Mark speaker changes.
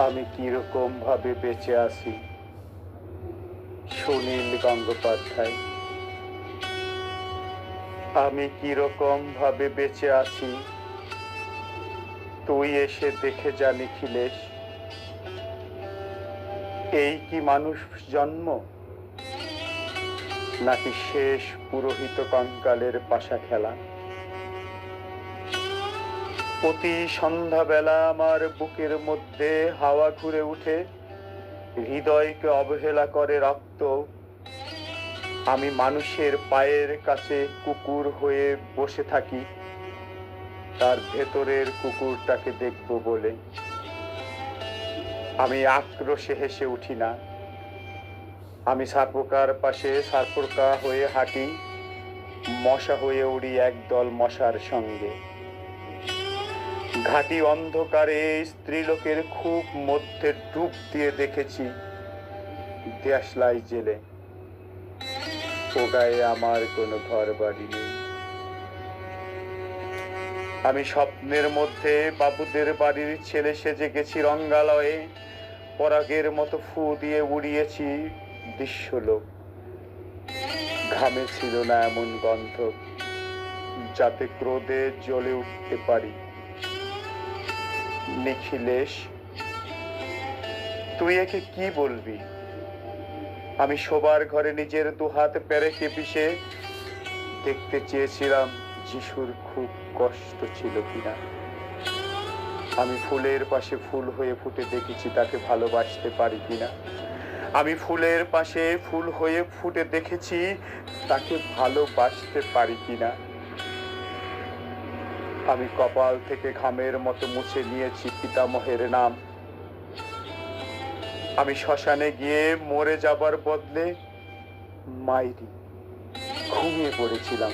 Speaker 1: আমি কিরকম ভাবে বেঁচে আছি। সুনীল গঙ্গোপাধ্যায়। আমি কিরকম ভাবে বেঁচে আছি, তুই এসে দেখে যা নিখিলেশ। এই কি মানুষ জন্ম, নাকি শেষ পুরোহিত কঙ্কালের পাশা খেলা? প্রতি সন্ধ্যাবেলা আমার বুকের মধ্যে হাওয়া ঘুরে উঠে, হৃদয়কে অবহেলা করে রক্ত। আমি মানুষের পায়ের কাছে কুকুর হয়ে বসে থাকি, তার ভেতরের কুকুরটাকে দেখব বলে। আমি আক্রোশে হেসে উঠি না। আমি সার্পকার পাশে সার্পকা হয়ে হাঁটি, মশা হয়ে উড়ি একদল মশার সঙ্গে। ঘাটি অন্ধকারে স্ত্রীলোকের খুব মধ্যে ডুব দিয়ে দেখেছি দেশলাই জেলে। ও গায়ে আমার কোনো ঘর বাড়ি নেই। আমি স্বপ্নের মধ্যে বাবুদের বাড়ির ছেলে সেজে গেছি রঙ্গালয়ে, পরাগের মতো ফু দিয়ে উড়িয়েছি দৃশ্যলোক। ঘামে ছিল না এমন গন্ধ যাতে ক্রোধে জ্বলে উঠতে পারি। নিখিলেশ, তুই একে কি বলবি? আমি শোবার ঘরে নিজের দুহাত পেরেকে পিষে দেখতে চেয়েছিলাম যিশুর খুব কষ্ট ছিল কিনা। আমি ফুলের পাশে ফুল হয়ে ফুটে দেখেছি তাকে ভালোবাসতে পারি কিনা। আমি ফুলের পাশে ফুল হয়ে ফুটে দেখেছি তাকে ভালোবাসতে পারি কিনা। আমি কপাল থেকে ঘামের মতো মুছে নিয়েছি পিতামহের নাম। আমি শ্মশানে গিয়ে মরে যাবার বদলে মাইরি ঘুমিয়ে পড়েছিলাম।